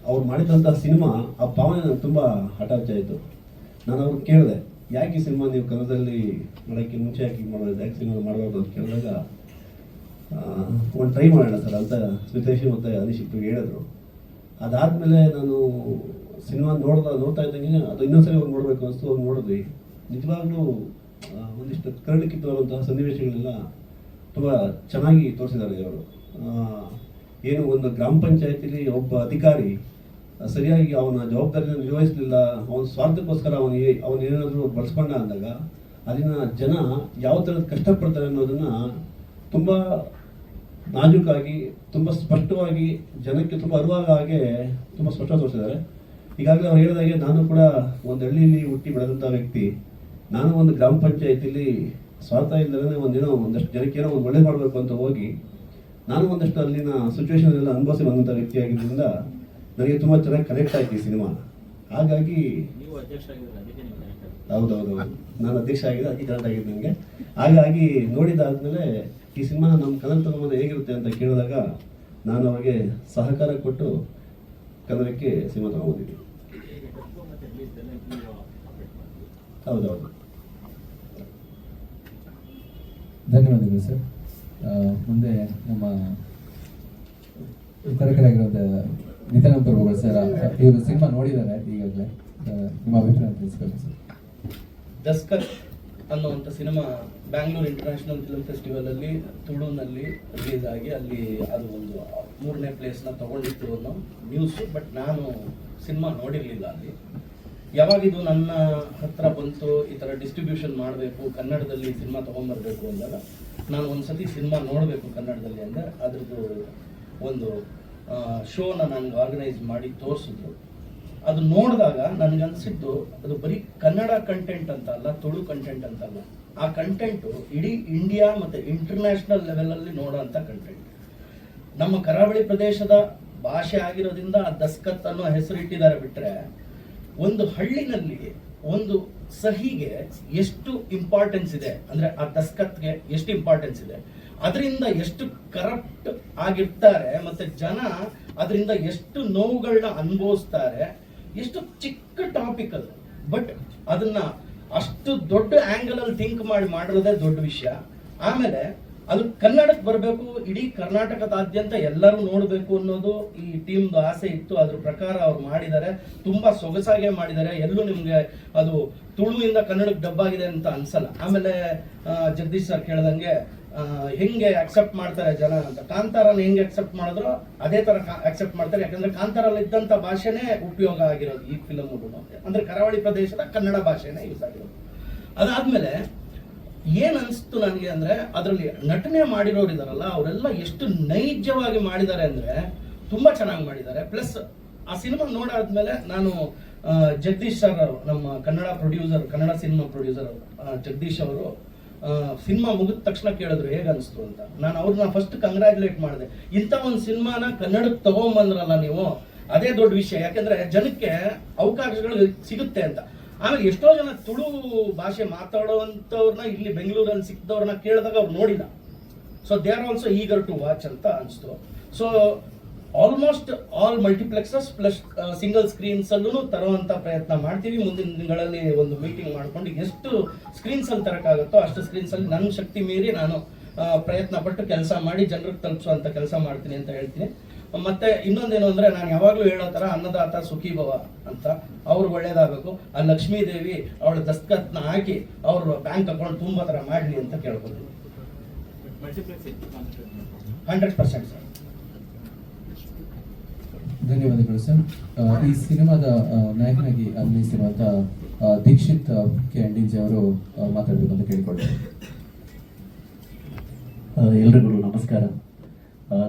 ಅವ್ರು ಮಾಡಿದಂಥ ಸಿನಿಮಾ ಆ ಭಾವನೆ ನನಗೆ ತುಂಬ ಅಟ್ಯಾಚ್ ಆಯಿತು. ನಾನು ಅವ್ರಿಗೆ ಕೇಳಿದೆ, ಯಾಕೆ ಈ ಸಿನಿಮಾ ನೀವು ಕನ್ನಡದಲ್ಲಿ ಮಾಡೋಕ್ಕೆ ಮುಂಚೆ ಯಾಕೆ ಮಾಡೋದು, ಯಾಕೆ ಸಿನಿಮಾ ಮಾಡಬಾರ್ದು ಅಂತ ಕೇಳಿದಾಗ ಒಂದು ಟ್ರೈ ಮಾಡೋಣ ಸರ್ ಅಂತ ಸ್ಮಿತೇಶ್ ಮತ್ತು ಅನೀಶ್ ಇಬ್ಬರು ಹೇಳಿದ್ರು. ಅದಾದಮೇಲೆ ನಾನು ಸಿನಿಮಾ ನೋಡ್ತಾ ಇದ್ದಂಗೆ ಅದು ಇನ್ನೊಂದ್ಸರಿ ಹೋಗಿ ನೋಡಬೇಕು ಅನಿಸ್ತು. ಹೋಗಿ ನೋಡಿದ್ವಿ. ನಿಜವಾಗ್ಲೂ ಒಂದಿಷ್ಟು ಕರಡಿಕಿತ್ತುವಂತಹ ಸನ್ನಿವೇಶಗಳೆಲ್ಲ ತುಂಬ ಚೆನ್ನಾಗಿ ತೋರಿಸಿದ್ದಾರೆ ಅವರು. ಏನು ಒಂದು ಗ್ರಾಮ ಪಂಚಾಯತಿಲಿ ಒಬ್ಬ ಅಧಿಕಾರಿ ಸರಿಯಾಗಿ ಅವನ ಜವಾಬ್ದಾರಿಯನ್ನು ನಿರ್ವಹಿಸಲಿಲ್ಲ, ಅವನ ಸ್ವಾರ್ಥಕ್ಕೋಸ್ಕರ ಅವನೇನಾದರೂ ಬಳಸ್ಕೊಂಡ ಅಂದಾಗ ಅಲ್ಲಿನ ಜನ ಯಾವ ಥರದ ಕಷ್ಟಪಡ್ತಾರೆ ಅನ್ನೋದನ್ನ ತುಂಬ ನಾಜೂಕಾಗಿ, ತುಂಬ ಸ್ಪಷ್ಟವಾಗಿ, ಜನಕ್ಕೆ ತುಂಬ ಅರಿವಾದ ಹಾಗೆ ತುಂಬ ಸ್ಪಷ್ಟ ತೋರಿಸಿದ್ದಾರೆ. ಈಗಾಗಲೇ ಅವ್ರು ಹೇಳಿದಾಗೆ ನಾನು ಕೂಡ ಒಂದು ಹಳ್ಳಿಯಲ್ಲಿ ಹುಟ್ಟಿ ಬೆಳೆದಂಥ ವ್ಯಕ್ತಿ. ನಾನು ಒಂದು ಗ್ರಾಮ ಪಂಚಾಯತಿಲಿ ಸ್ವಾರ್ಥ ಇಲ್ಲದೇ ಒಂದಷ್ಟು ಜನಕ್ಕೆ ಏನೋ ಒಂದು ಒಳ್ಳೆ ಮಾಡಬೇಕು ಅಂತ ಹೋಗಿ ನಾನು ಒಂದಷ್ಟು ಅಲ್ಲಿನ ಸಿಚುವೇಶನ್ ಎಲ್ಲ ಅನುಭವಿಸಿ ಬಂದಂಥ ವ್ಯಕ್ತಿ ಆಗಿದ್ದರಿಂದ ನನಗೆ ತುಂಬ ಚೆನ್ನಾಗಿ ಕನೆಕ್ಟ್ ಆಯ್ತು ಈ ಸಿನಿಮಾ. ಹಾಗಾಗಿ ಹೌದೌದು, ನಾನು ಅಧ್ಯಕ್ಷ ಆಗಿದ್ದೆ, ಅದಕ್ಕೆ ಕನೆಕ್ಟ್ ಆಗಿದ್ದು ನನಗೆ. ಹಾಗಾಗಿ ನೋಡಿದಾದ್ಮೇಲೆ ಈ ಸಿನಿಮಾ ನಮ್ಮ ಕನ್ನಡ ತಗೊಂಬಂದು ಹೇಗಿರುತ್ತೆ ಅಂತ ಕೇಳಿದಾಗ ನಾನು ಅವರಿಗೆ ಸಹಕಾರ ಕೊಟ್ಟು ಕನ್ನಡಕ್ಕೆ ಸಿನಿಮಾ ತಗೊಂಡಿದ್ದೀನಿ. ಹೌದೌದು. ಧನ್ಯವಾದಗಳು ಸರ್. ಮುಂದೆ ನಮ್ಮ ವಿತರಕರಾಗಿರುವಂಥ ನಿತಿನ್ ಪ್ರಭುಗಳು ಸರ್, ಇವರು ಸಿನಿಮಾ ನೋಡಿದ್ದಾರೆ ಈಗಾಗಲೇ, ನಿಮ್ಮ ಅಭಿಪ್ರಾಯ ತಿಳಿಸ್ಬೇಕು ಸರ್. ದಸ್ಕತ್ ಅನ್ನುವಂಥ cinema Bangalore international film festival ಅಲ್ಲಿ ತುಳುನಲ್ಲಿ ರಿಲೀಸ್ ಆಗಿ ಅಲ್ಲಿ ಅದು ಒಂದು 3ನೇ ಪ್ಲೇಸ್ನ ತಗೊಂಡಿತ್ತು ಅನ್ನೋ ನ್ಯೂಸ್. ಬಟ್ ನಾನು ಸಿನಿಮಾ ನೋಡಿರಲಿಲ್ಲ. ಅಲ್ಲಿ ಯಾವಾಗಿದು ನನ್ನ ಹತ್ರ ಬಂತು ಈ ಥರ ಡಿಸ್ಟ್ರಿಬ್ಯೂಷನ್ ಮಾಡಬೇಕು, ಕನ್ನಡದಲ್ಲಿ ಸಿನಿಮಾ ತೊಗೊಂಬರ್ಬೇಕು ಅಂದಾಗ ನಾನು ಒಂದ್ಸತಿ ಸಿನಿಮಾ ನೋಡಬೇಕು ಕನ್ನಡದಲ್ಲಿ ಅಂದರೆ ಅದ್ರದ್ದು ಒಂದು ಶೋನ ನನಗೆ ಆರ್ಗನೈಸ್ ಮಾಡಿ ತೋರಿಸಿದ್ರು. ಅದು ನೋಡಿದಾಗ ನನಗನ್ಸಿದ್ದು ಅದು ಬರೀ ಕನ್ನಡ ಕಂಟೆಂಟ್ ಅಂತ ಅಲ್ಲ, ತುಳು ಕಂಟೆಂಟ್ ಅಂತಲ್ಲ, ಆ ಕಂಟೆಂಟು ಇಡೀ ಇಂಡಿಯಾ ಮತ್ತು ಇಂಟರ್ನ್ಯಾಷನಲ್ ಲೆವೆಲಲ್ಲಿ ನೋಡೋಂಥ ಕಂಟೆಂಟ್. ನಮ್ಮ ಕರಾವಳಿ ಪ್ರದೇಶದ ಭಾಷೆ ಆಗಿರೋದ್ರಿಂದ ಆ ದಸ್ಕತ್ ಅನ್ನೋ ಹೆಸರು ಇಟ್ಟಿದ್ದಾರೆ. ಬಿಟ್ಟರೆ ಒಂದು ಹಳ್ಳಿನಲ್ಲಿ ಒಂದು ಸಹಿಗೆ ಎಷ್ಟು ಇಂಪಾರ್ಟೆನ್ಸ್ ಇದೆ ಅಂದರೆ ಆ ದಸ್ಕತ್ಗೆ ಎಷ್ಟು ಇಂಪಾರ್ಟೆನ್ಸ್ ಇದೆ, ಅದರಿಂದ ಎಷ್ಟು ಕರಪ್ಟ್ ಆಗಿರ್ತಾರೆ ಮತ್ತು ಜನ ಅದರಿಂದ ಎಷ್ಟು ನೋವುಗಳನ್ನ ಅನುಭವಿಸ್ತಾರೆ. ಎಷ್ಟು ಚಿಕ್ಕ ಟಾಪಿಕ್ ಅದು, ಬಟ್ ಅದನ್ನ ಅಷ್ಟು ದೊಡ್ಡ ಆಂಗಲ್ ಅಲ್ಲಿ ಥಿಂಕ್ ಮಾಡಿರೋದೇ ದೊಡ್ಡ ವಿಷಯ. ಆಮೇಲೆ ಅದು ಕನ್ನಡಕ್ಕೆ ಬರಬೇಕು, ಇಡೀ ಕರ್ನಾಟಕದಾದ್ಯಂತ ಎಲ್ಲರೂ ನೋಡಬೇಕು ಅನ್ನೋದು ಈ ಟೀಮ್ದು ಆಸೆ ಇತ್ತು. ಅದ್ರ ಪ್ರಕಾರ ಅವ್ರು ಮಾಡಿದ್ದಾರೆ, ತುಂಬಾ ಸೊಗಸಾಗೆ ಮಾಡಿದ್ದಾರೆ. ಎಲ್ಲೂ ನಿಮ್ಗೆ ಅದು ತುಳುವಿಂದ ಕನ್ನಡಕ್ಕೆ ಡಬ್ ಆಗಿದೆ ಅಂತ ಅನ್ಸಲ್ಲ. ಆಮೇಲೆ ಜಗದೀಶ್ ಸರ್ ಕೇಳ್ದಂಗೆ ಹೆಂಗೆ ಅಕ್ಸೆಪ್ಟ್ ಮಾಡ್ತಾರೆ ಜನ ಅಂತ, ಕಾಂತಾರನ ಹೆಂಗೆ ಅಕ್ಸೆಪ್ಟ್ ಮಾಡಿದ್ರು ಅದೇ ತರ ಅಕ್ಸೆಪ್ಟ್ ಮಾಡ್ತಾರೆ. ಯಾಕಂದ್ರೆ ಕಾಂತಾರಲ್ಲಿ ಇದ್ದಂತ ಭಾಷೆನೇ ಉಪಯೋಗ ಆಗಿರೋದು ಈ ಫಿಲಮ್, ಅಂದ್ರೆ ಕರಾವಳಿ ಪ್ರದೇಶದ ಕನ್ನಡ ಭಾಷೆನೇ ಯೂಸ್ ಆಗಿರೋದು. ಅದಾದ್ಮೇಲೆ ಏನ್ ಅನ್ಸ್ತು ನನಗೆ ಅಂದ್ರೆ, ಅದರಲ್ಲಿ ನಟನೆ ಮಾಡಿರೋರು ಇದಾರಲ್ಲ ಅವರೆಲ್ಲ ಎಷ್ಟು ನೈಜವಾಗಿ ಮಾಡಿದ್ದಾರೆ ಅಂದ್ರೆ ತುಂಬಾ ಚೆನ್ನಾಗಿ ಮಾಡಿದ್ದಾರೆ. ಪ್ಲಸ್ ಆ ಸಿನಿಮಾ ನೋಡಾದ್ಮೇಲೆ ನಾನು ಜಗದೀಶ್ ಸರ್ ಅವರು, ನಮ್ಮ Kannada producer, Kannada cinema producer Jagadish ಅವರು ಸಿನಿಮಾ ಮುಗಿದ ತಕ್ಷಣ ಕೇಳಿದ್ರು ಹೇಗೆ ಅನಿಸ್ತು ಅಂತ. ನಾನು ಅವ್ರನ್ನ ಫಸ್ಟ್ ಕಂಗ್ರ್ಯಾಚುಲೇಟ್ ಮಾಡಿದೆ. ಇಂಥ ಒಂದು ಸಿನಿಮಾನ ಕನ್ನಡಕ್ಕೆ ತಗೊಂಬಂದ್ರಲ್ಲ ನೀವು, ಅದೇ ದೊಡ್ಡ ವಿಷಯ. ಯಾಕಂದ್ರೆ ಜನಕ್ಕೆ ಅವಕಾಶಗಳು ಸಿಗುತ್ತೆ ಅಂತ. ಆಮೇಲೆ ಎಷ್ಟೋ ಜನ ತುಳು ಭಾಷೆ ಮಾತಾಡುವಂಥವ್ರನ್ನ ಇಲ್ಲಿ ಬೆಂಗಳೂರಲ್ಲಿ ಸಿಕ್ಕಿದವ್ರನ್ನ ಕೇಳಿದಾಗ ಅವ್ರು ನೋಡಿಲ್ಲ. So they are also eager to watch ಅಂತ ಅನಿಸ್ತು. So almost all multiplexes plus single screens ಅಲ್ಲೂ ತರುವಂತ ಪ್ರಯತ್ನ ಮಾಡ್ತೀವಿ. ಮುಂದಿನ ದಿನಗಳಲ್ಲಿ ಒಂದು ಮೀಟಿಂಗ್ ಮಾಡ್ಕೊಂಡು ಎಷ್ಟು ಸ್ಕ್ರೀನ್ಸ್ ಅಲ್ಲಿ ತರಕಾಗುತ್ತೋ ಅಷ್ಟು ಸ್ಕ್ರೀನ್ಸ್ ಅಲ್ಲಿ ನನ್ನ ಶಕ್ತಿ ಮೀರಿ ನಾನು ಪ್ರಯತ್ನ ಪಟ್ಟು ಕೆಲಸ ಮಾಡಿ ಜನರಿಗೆ ತಲುಪಿಸುವಂತ ಕೆಲಸ ಮಾಡ್ತೀನಿ ಅಂತ ಹೇಳ್ತೀನಿ. ಮತ್ತೆ ಇನ್ನೊಂದೇನು ಅಂದ್ರೆ, ನಾನು ಯಾವಾಗ್ಲೂ ಹೇಳೋ ತರ ಅನ್ನದಾತ ಸುಖೀ ಭವ ಅಂತ, ಅವ್ರು ಒಳ್ಳೇದಾಗಬೇಕು. ಆ ಲಕ್ಷ್ಮೀ ದೇವಿ ಅವಳ ದಸ್ತಖತ್ನ ಹಾಕಿ ಅವ್ರ ಬ್ಯಾಂಕ್ ಅಕೌಂಟ್ ತುಂಬಾ ತರ ಮಾಡ್ಲಿ ಅಂತ ಕೇಳ್ಕೊಳ್ತೀನಿ. 100% ಸರ್. ಧನ್ಯವಾದಗಳು ಸರ್. ಈ ಸಿನಿಮಾದ ನಾಯಕನಾಗಿ ಅಭಿನಯಿಸಿರುವಂತ ದೀಕ್ಷಿತ್ ಕೆ ಅಂಡಿಂಜೆ ಅವರು ಮಾತಾಡಬೇಕು ಅಂತ ಕೇಳಿಕೊಳ್ತಾರೆ. ಎಲ್ರಿಗೂ ನಮಸ್ಕಾರ.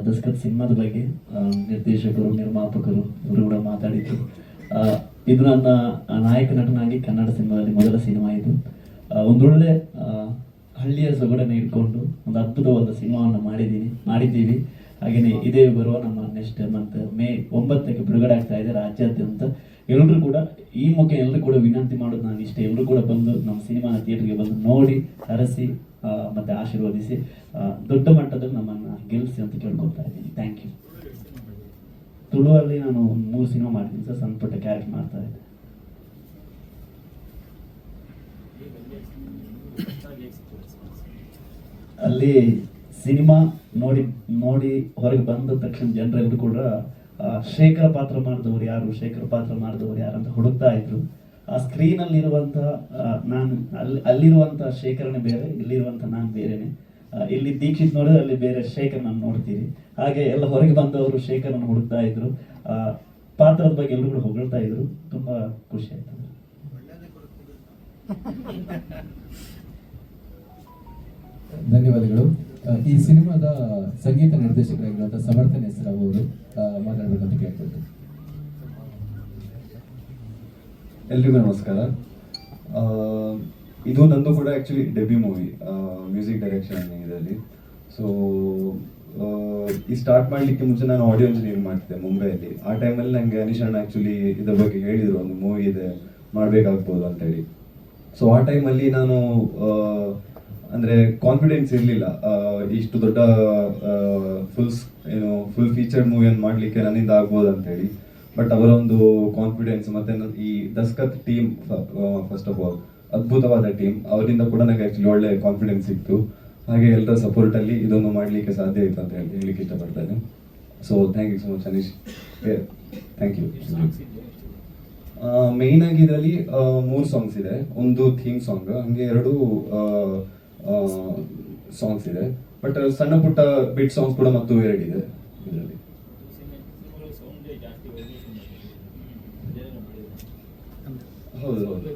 ದಸ್ಕತ್ ಸಿನಿಮಾದ ಬಗ್ಗೆ ನಿರ್ದೇಶಕರು, ನಿರ್ಮಾಪಕರು ಇವರು ಕೂಡ ಮಾತಾಡಿದ್ರು. ಇದು ನನ್ನ ನಾಯಕ ನಟನಾಗಿ ಕನ್ನಡ ಸಿನಿಮಾದಲ್ಲಿ ಮೊದಲ ಸಿನಿಮಾ. ಇದು ಒಂದೊಳ್ಳೆ ಹಳ್ಳಿಯ ಸೊಗಡನ್ನು ಇಟ್ಕೊಂಡು ಒಂದು ಅದ್ಭುತವಾದ ಸಿನಿಮಾವನ್ನು ಮಾಡಿದ್ದೀವಿ. ಹಾಗೆಯೇ ಇದೇ ಬರುವ ನಮ್ಮ ನೆಕ್ಸ್ಟ್ ಮಂತ್ ಮೇ 9ಕ್ಕೆ ಬಿಡುಗಡೆ ಆಗ್ತಾ ಇದೆ ರಾಜ್ಯಾದ್ಯಂತ. ಎಲ್ಲರೂ ಕೂಡ ಈ ಮುಖ ಎಲ್ಲರೂ ಕೂಡ ವಿನಂತಿ ಮಾಡೋದು ನಾನು ಇಷ್ಟ, ಎಲ್ಲರೂ ಕೂಡ ಬಂದು ನಮ್ಮ ಸಿನಿಮಾನ ಥಿಯೇಟರ್ಗೆ ಬಂದು ನೋಡಿ ಹರಸಿ ಮತ್ತೆ ಆಶೀರ್ವದಿಸಿ ದೊಡ್ಡ ಮಟ್ಟದಲ್ಲಿ ನಮ್ಮನ್ನು ಗೆಲ್ಲಿಸಿ ಅಂತ ಕೇಳ್ಕೊಳ್ತಾ ಇದ್ದೀನಿ. Thank you. ತುಳುವಲ್ಲಿ ನಾನು 3 ಸಿನಿಮಾ ಮಾಡ್ತೀನಿ ಸರ್, ಸಣ್ಣ ಪುಟ್ಟ ಕ್ಯಾರೆಕ್ಟರ್ ಮಾಡ್ತಾ ಇದ್ದೆ. ಅಲ್ಲಿ ಸಿನಿಮಾ ನೋಡಿ ಹೊರಗೆ ಬಂದ ತಕ್ಷಣ ಜನರೆಲ್ಲರೂ ಕೂಡ ಶೇಖರ ಪಾತ್ರ ಮಾಡಿದವರು ಯಾರು ಅಂತ ಹುಡುಕ್ತಾ ಇದ್ರು. ಆ ಸ್ಕ್ರೀನಲ್ಲಿ ಇರುವಂತ ನಾನು ಅಲ್ಲಿರುವಂತ ಶೇಖರನೇ ಬೇರೆ, ಇಲ್ಲಿರುವಂತ ನಾನು ಬೇರೆನೆ. ಇಲ್ಲಿ ದೀಕ್ಷಿತ್ ನೋಡಿದ್ರೆ ಅಲ್ಲಿ ಬೇರೆ ಶೇಖರ್ ನಾನು ನೋಡ್ತೀವಿ. ಹಾಗೆ ಎಲ್ಲ ಹೊರಗೆ ಬಂದವರು ಶೇಖರನ್ನು ಹುಡುಕ್ತಾ ಇದ್ರು. ಪಾತ್ರದ ಬಗ್ಗೆ ಎಲ್ಲರೂ ಕೂಡ ಹೊಗಳ್ತಾ ಇದ್ರು. ತುಂಬಾ ಖುಷಿ ಆಯ್ತು. ಧನ್ಯವಾದಗಳು. ಈ ಸಿನಿಮಾದ ಸಂಗೀತ ನಿರ್ದೇಶಕರಾಗಿರುವಂತಹ ಸಮರ್ಥನ್ ಹೆಸರಾವ್ ಅವರು ಮಾತಾಡಬೇಕಂತ ಕೇಳ್ಕೊಳ್ತೀನಿ. ಎಲ್ರಿಗೂ ನಮಸ್ಕಾರ. ಇದು ನಂದು ಕೂಡ actually debut movie, music direction ಇದರಲ್ಲಿ. ಸೊ ಈ ಸ್ಟಾರ್ಟ್ ಮಾಡಲಿಕ್ಕೆ ಮುಂಚೆ ನಾನು ಆಡಿಯೋ ಇಂಜಿನಿಯರಿಂಗ್ ಮಾಡ್ತಿದ್ದೆ ಮುಂಬೈಯಲ್ಲಿ. ಆ ಟೈಮಲ್ಲಿ ನನಗೆ ಅನೀಶ್ ಅಣ್ಣ ಆ್ಯಕ್ಚುಲಿ ಇದ್ರ ಬಗ್ಗೆ ಹೇಳಿದರು, ಒಂದು ಮೂವಿ ಇದೆ ಮಾಡಬೇಕಾಗ್ಬೋದು ಅಂತೇಳಿ. ಸೊ ಆ ಟೈಮಲ್ಲಿ ನಾನು ಅಂದರೆ ಕಾನ್ಫಿಡೆನ್ಸ್ ಇರಲಿಲ್ಲ ಇಷ್ಟು ದೊಡ್ಡ ಫುಲ್ ಫೀಚರ್ಡ್ ಮೂವಿಯನ್ನು ಮಾಡಲಿಕ್ಕೆ ನನ್ನಿಂದ ಆಗ್ಬೋದು ಅಂತೇಳಿ. ಬಟ್ ಅವರ ಒಂದು ಕಾನ್ಫಿಡೆನ್ಸ್ ಮತ್ತು ಈ Daskat team, first of all ಅದ್ಭುತವಾದ ಟೀಮ್, ಅವರಿಂದ ಕೂಡ ನನಗೆ ಆ್ಯಕ್ಚುಲಿ ಒಳ್ಳೆ ಕಾನ್ಫಿಡೆನ್ಸ್ ಸಿಕ್ತು. ಹಾಗೆ ಎಲ್ಲರ ಸಪೋರ್ಟಲ್ಲಿ ಇದನ್ನು ಮಾಡಲಿಕ್ಕೆ ಸಾಧ್ಯ ಆಯಿತು ಅಂತ ಹೇಳಲಿಕ್ಕೆ ಇಷ್ಟಪಡ್ತೇನೆ. So thank you so much Anish. Thank you. Main ಆಗಿ ಇದರಲ್ಲಿ 3 ಸಾಂಗ್ಸ್ ಇದೆ. ಒಂದು ಥೀಮ್ ಸಾಂಗ್, ಹಂಗೆ 2 ಸಾಂಗ್ಸ್ ಇದೆ. ಬಟ್ ಸಣ್ಣ ಪುಟ್ಟ ಬಿಟ್ ಸಾಂಗ್ಸ್ ಕೂಡ ಮತ್ತು 2 ಇದೆ ಇದರಲ್ಲಿ. ಹೌದು ಹೌದು.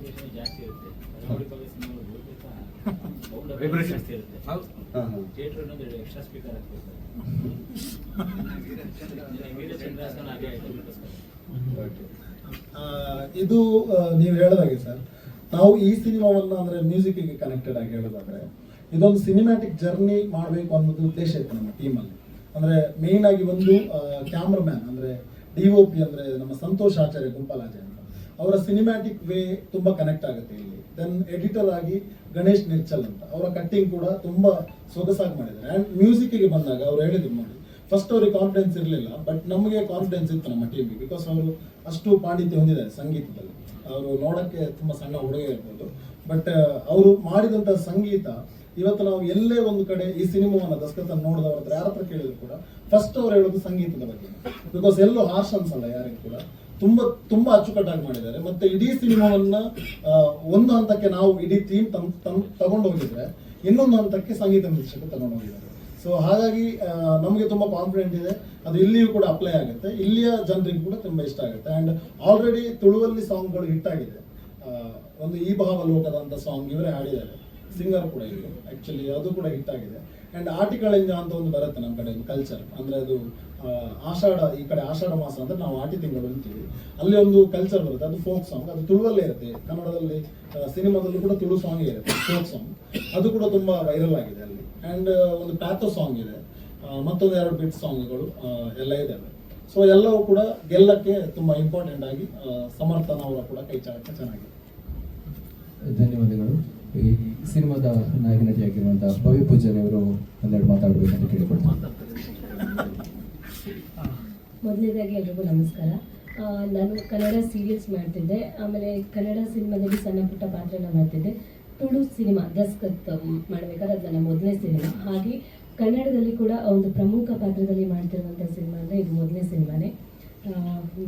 ಇದು ನೀವು ಹೇಳಿದಾಗೆ ಸರ್, ನಾವು ಈ ಸಿನಿಮಾವನ್ನ ಅಂದ್ರೆ ಮ್ಯೂಸಿಕ್ಗೆ ಕನೆಕ್ಟೆಡ್ ಆಗಿ ಹೇಳೋದಾದ್ರೆ ಇದೊಂದು ಸಿನಿಮ್ಯಾಟಿಕ್ ಜರ್ನಿ ಮಾಡಬೇಕು ಅನ್ನೋದು ಉದ್ದೇಶ ಇತ್ತು ನಮ್ಮ ಟೀಮಲ್ಲಿ. ಅಂದ್ರೆ ಮೇಯ್ನ್ ಆಗಿ ಒಂದು ಕ್ಯಾಮ್ರಾಮ್ಯಾನ್ ಅಂದ್ರೆ DOP ಅಂದ್ರೆ ನಮ್ಮ ಸಂತೋಷ್ ಆಚಾರ್ಯ ಗುಂಪಾಲಾಜೆ ಅಂತ, ಅವರ ಸಿನಿಮ್ಯಾಟಿಕ್ ವೇ ತುಂಬಾ ಕನೆಕ್ಟ್ ಆಗುತ್ತೆ ಇಲ್ಲಿ. ದೆನ್ ಎಡಿಟರ್ ಆಗಿ ಗಣೇಶ್ ನಿರ್ಚಲ್ ಅಂತ, ಅವರ ಕಟ್ಟಿಂಗ್ ಕೂಡ ತುಂಬಾ ಸೊಗಸಾಗಿ ಮಾಡಿದ್ದಾರೆ. ಆ್ಯಂಡ್ ಮ್ಯೂಸಿಕ್ಗೆ ಬಂದಾಗ ಅವ್ರು ಹೇಳಿದ್ರು ನೋಡಿ, ಫಸ್ಟ್ ಅವ್ರಿಗೆ ಕಾನ್ಫಿಡೆನ್ಸ್ ಇರಲಿಲ್ಲ, ಬಟ್ ನಮಗೆ ಕಾನ್ಫಿಡೆನ್ಸ್ ಇತ್ತು ನಮ್ಮ ಟೀಮಿಗೆ. ಬಿಕಾಸ್ ಅವರು ಅಷ್ಟು ಪಾಂಡಿತ್ಯ ಹೊಂದಿದ್ದಾರೆ ಸಂಗೀತದಲ್ಲಿ. ಅವರು ನೋಡೋಕ್ಕೆ ತುಂಬ ಸಣ್ಣ ಹುಡುಗ ಇರ್ಬೋದು, ಬಟ್ ಅವರು ಮಾಡಿದಂಥ ಸಂಗೀತ ಇವತ್ತು ನಾವು ಎಲ್ಲೇ ಒಂದು ಕಡೆ ಈ ಸಿನಿಮಾವನ್ನ ದಸ್ಕತ್ತನ್ನು ನೋಡಿದವ್ರ ಹತ್ರ ಯಾರ ಹತ್ರ ಕೇಳಿದ್ರು ಕೂಡ ಫಸ್ಟ್ ಅವ್ರು ಹೇಳೋದು ಸಂಗೀತದ ಬಗ್ಗೆ. ಬಿಕಾಸ್ ಎಲ್ಲೂ ಹಾರ್ಷ್ ಅನ್ಸಲ್ಲ ಯಾರಿಗೂ ಕೂಡ, ತುಂಬಾ ಅಚ್ಚುಕಟ್ಟಾಗಿ ಮಾಡಿದ್ದಾರೆ. ಮತ್ತೆ ಇಡೀ ಸಿನಿಮಾವನ್ನ ಒಂದು ಹಂತಕ್ಕೆ ನಾವು ಇಡೀ ಟೀಮ್ ತಗೊಂಡು ಹೋಗಿದ್ರೆ ಇನ್ನೊಂದು ಹಂತಕ್ಕೆ ಸಂಗೀತ ನಿರ್ದೇಶಕ ತಗೊಂಡು ಹೋಗಿದ್ದಾರೆ. ಸೊ ಹಾಗಾಗಿ ನಮಗೆ ತುಂಬಾ ಕಾನ್ಫಿಡೆಂಟ್ ಇದೆ, ಅದು ಇಲ್ಲಿಯೂ ಕೂಡ ಅಪ್ಲೈ ಆಗುತ್ತೆ, ಇಲ್ಲಿಯ ಜನರಿಗೆ ಕೂಡ ತುಂಬಾ ಇಷ್ಟ ಆಗುತ್ತೆ. ಅಂಡ್ ಆಲ್ರೆಡಿ ತುಳುವಲ್ಲಿ ಸಾಂಗ್ಗಳು ಹಿಟ್ ಆಗಿದೆ. ಒಂದು ಈ ಭಾವಲೋಕದ ಅಂತ ಸಾಂಗ್ ಇವರೇ ಹಾಡಿದ್ದಾರೆ, ಸಿಂಗರ್ ಕೂಡ ಇಲ್ಲಿ ಆಕ್ಚುಲಿ ಅದು ಕೂಡ ಹಿಟ್ ಆಗಿದೆ. ಅಂಡ್ ಆಟಿಕಳಿಂಜ ಅಂತ ಒಂದು ಬರುತ್ತೆ ನಮ್ಮ ಕಡೆ, ಒಂದು ಕಲ್ಚರ್ ಅಂದ್ರೆ ಅದು ಆಷಾಢ, ಈ ಕಡೆ ಆಷಾಢ ಮಾಸ ಅಂದ್ರೆ ನಾವು ಆಟಿ ತಿಂಗಳು ಅಂತೀವಿ, ಅಲ್ಲಿ ಒಂದು ಕಲ್ಚರ್ ಬರುತ್ತೆ, ಅದು ಫೋಕ್ ಸಾಂಗ್, ಅದು ತುಳುವಲ್ಲೇ ಇರುತ್ತೆ. ಕನ್ನಡದಲ್ಲಿ ಸಿನಿಮಾದಲ್ಲೂ ಕೂಡ ತುಳು ಸಾಂಗ್ ಇರುತ್ತೆ, ಫೋಕ್ ಸಾಂಗ್, ಅದು ಕೂಡ ತುಂಬಾ ವೈರಲ್ ಆಗಿದೆ ಅಲ್ಲಿ. ಅಂಡ್ ಒಂದು ಪ್ಯಾಥೋ ಸಾಂಗ್ ಇದೆ, ಮತ್ತೊಂದು 2 ಬಿಟ್ ಸಾಂಗ್ಗಳು ಎಲ್ಲ ಇದಾವೆ. ಸೊ ಎಲ್ಲವೂ ಕೂಡ ಗೆಲ್ಲಕ್ಕೆ ತುಂಬಾ ಇಂಪಾರ್ಟೆಂಟ್ ಆಗಿ ಸಮರ್ಥನ ಅವರ ಕೂಡ ಕೈ ಚಾಲಕ್ಕೆ ಚೆನ್ನಾಗಿದೆ. ಧನ್ಯವಾದಗಳು. ಈ ಸಿನಿಮಾದ ನಾಯಕ ನಟಿಯಾಗಿರುವಂತಹ ಪವಿ ಪೂಜಾರಿ ಅವರು ಒಂದೆರಡು ಮಾತಾಡಬೇಕಂತ ಕೇಳಿಕೊಳ್ತೀನಿ. ಮೊದಲನೇದಾಗಿ ಎಲ್ರಿಗೂ ನಮಸ್ಕಾರ. ನಾನು ಕನ್ನಡ ಸೀರಿಯಲ್ಸ್ ಮಾಡ್ತಿದ್ದೆ, ಆಮೇಲೆ ಕನ್ನಡ ಸಿನಿಮಾದಲ್ಲಿ ಸಣ್ಣ ಪುಟ್ಟ ಪಾತ್ರನ ಮಾಡ್ತಿದ್ದೆ. ತುಳು ಸಿನಿಮಾ ದಸ್ಕತ್ ಮಾಡಬೇಕಾದ್ರೆ ಅದು ನನ್ನ ಮೊದಲನೇ ಸಿನಿಮಾ. ಹಾಗೆ ಕನ್ನಡದಲ್ಲಿ ಕೂಡ ಒಂದು ಪ್ರಮುಖ ಪಾತ್ರದಲ್ಲಿ ಮಾಡ್ತಿರುವಂಥ ಸಿನಿಮಾ ಅಂದರೆ ಇದು ಮೊದಲನೇ ಸಿನಿಮಾನೇ.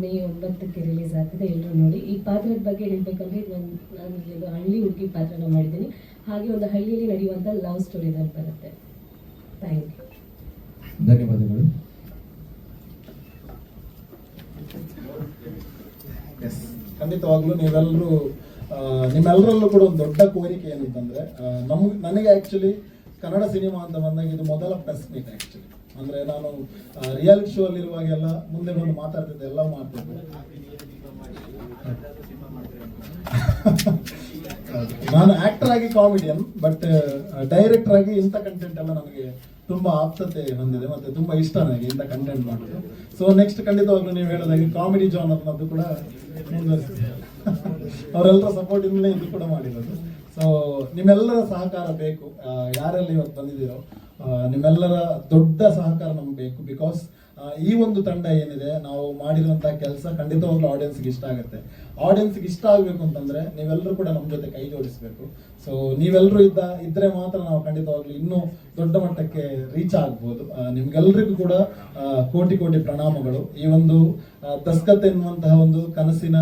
ಮೇ 9ಕ್ಕೆ ರಿಲೀಸ್ ಆಗ್ತಿದೆ, ಎಲ್ಲರೂ ನೋಡಿ. ಈ ಪಾತ್ರದ ಬಗ್ಗೆ ಹೇಳಬೇಕಂದ್ರೆ ಇದು ನಾನು ಇದು ಹಳ್ಳಿ ಹುಡುಗಿ ಪಾತ್ರನ ಮಾಡಿದ್ದೀನಿ. ಹಾಗೆ ಒಂದು ಹಳ್ಳಿಯಲ್ಲಿ ನಡೆಯುವಂಥ ಲವ್ ಸ್ಟೋರಿದಲ್ಲಿ ಬರುತ್ತೆ. Thank you. ಧನ್ಯವಾದಗಳು. ಎಸ್, ಖಂಡಿತವಾಗ್ಲೂ ನೀವೆಲ್ಲರೂ ನಿಮ್ಮೆಲ್ಲರಲ್ಲೂ ಕೂಡ ಒಂದು ದೊಡ್ಡ ಕೋರಿಕೆ ಏನಂತಂದ್ರೆ, ನನಗೆ ಆಕ್ಚುಲಿ ಕನ್ನಡ ಸಿನಿಮಾ ಅಂತ ಬಂದಾಗ ಇದು ಮೊದಲ ಪ್ರೆಸ್ ಮೀಟ್ ಆಕ್ಚುಲಿ. ಅಂದ್ರೆ ನಾನು ರಿಯಾಲಿಟಿ ಶೋ ಅಲ್ಲಿ ಇರುವಾಗೆಲ್ಲ ಮುಂದೆ ಬಂದು ಮಾತಾಡ್ತಿದ್ದೆ, ಎಲ್ಲ ಮಾಡ್ತಿದ್ದೆ. ನಾನು ಆಕ್ಟರ್ ಆಗಿ ಕಾಮಿಡಿಯನ್, ಬಟ್ ಡೈರೆಕ್ಟರ್ ಆಗಿ ಇಂಥ ಕಂಟೆಂಟ್ ಎಲ್ಲ ನನಗೆ ತುಂಬಾ ಆಪ್ತತೆ ಹೊಂದಿದೆ, ಮತ್ತೆ ತುಂಬಾ ಇಷ್ಟ ನನಗೆ ಇಂಥ ಕಂಟೆಂಟ್ ಮಾಡೋದು. ಸೊ ನೆಕ್ಸ್ಟ್ ಖಂಡಿತವಾಗ್ಲೂ ನೀವು ಹೇಳೋದಾಗಿ ಕಾಮಿಡಿ ಜಾನರ್ನದ್ದು ಕೂಡ ಮುಂದುವರಿಸಿದೆ. ಅವರೆಲ್ಲರ ಸಪೋರ್ಟ್ ಇಂದಲೇ ಇದು ಕೂಡ ಮಾಡಿರೋದು. ಸೊ ನಿಮ್ಮೆಲ್ಲರ ಸಹಕಾರ ಬೇಕು, ಯಾರೆಲ್ಲ ಇವತ್ತು ಬಂದಿದ್ದೀರೋ ನಿಮ್ಮೆಲ್ಲರ ದೊಡ್ಡ ಸಹಕಾರ ನಮ್ಗೆ ಬೇಕು. ಬಿಕಾಸ್ ಈ ಒಂದು ತಂಡ ಏನಿದೆ, ನಾವು ಮಾಡಿರುವಂತಹ ಕೆಲಸ ಖಂಡಿತವಾಗ್ಲೂ ಆಡಿಯನ್ಸ್ಗೆ ಇಷ್ಟ ಆಗುತ್ತೆ. ಆಡಿಯನ್ಸ್ಗೆ ಇಷ್ಟ ಆಗಬೇಕು ಅಂತಂದ್ರೆ ನೀವೆಲ್ಲರೂ ಕೂಡ ನಮ್ಮ ಜೊತೆ ಕೈ ಜೋಡಿಸ್ಬೇಕು. ಸೊ ನೀವೆಲ್ಲರೂ ಇದ್ರೆ ಮಾತ್ರ ನಾವು ಖಂಡಿತವಾಗ್ಲೂ ಇನ್ನೂ ದೊಡ್ಡ ಮಟ್ಟಕ್ಕೆ ರೀಚ್ ಆಗ್ಬೋದು. ನಿಮ್ಗೆಲ್ರಿಗೂ ಕೂಡ ಕೋಟಿ ಕೋಟಿ ಪ್ರಣಾಮಗಳು. ಈ ಒಂದು ದಸ್ಕತ್ ಎನ್ನುವಂತಹ ಒಂದು ಕನಸಿನ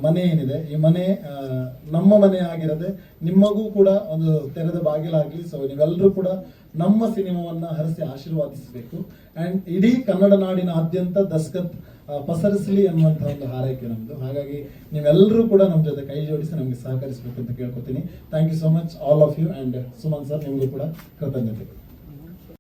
ಮನೆ ಏನಿದೆ, ಈ ಮನೆ ನಮ್ಮ ಮನೆ ಆಗಿರದೆ ನಿಮಗೂ ಕೂಡ ಒಂದು ತೆರೆದ ಬಾಗಿಲಾಗ್ಲಿ. ಸೊ ನೀವೆಲ್ಲರೂ ಕೂಡ ನಮ್ಮ ಸಿನಿಮಾವನ್ನ ಹರಿಸಿ ಆಶೀರ್ವಾದಿಸಬೇಕು. ಅಂಡ್ ಇಡೀ ಕನ್ನಡ ನಾಡಿನಾದ್ಯಂತ ದಸ್ಕತ್ ಪಸರಿಸಲಿ ಅನ್ನುವಂತಹ ಒಂದು ಹಾರೈಕೆ ನಮ್ದು. ಹಾಗಾಗಿ ನೀವೆಲ್ಲರೂ ಕೂಡ ನಮ್ಮ ಜೊತೆ ಕೈ ಜೋಡಿಸಿ ನಮಗೆ ಸಹಕರಿಸಬೇಕು ಅಂತ ಕೇಳ್ಕೊತೀನಿ. Thank you so much all of you. And Suman sir, ನಿಮಗೂ ಕೂಡ ಕೃತಜ್ಞತೆ.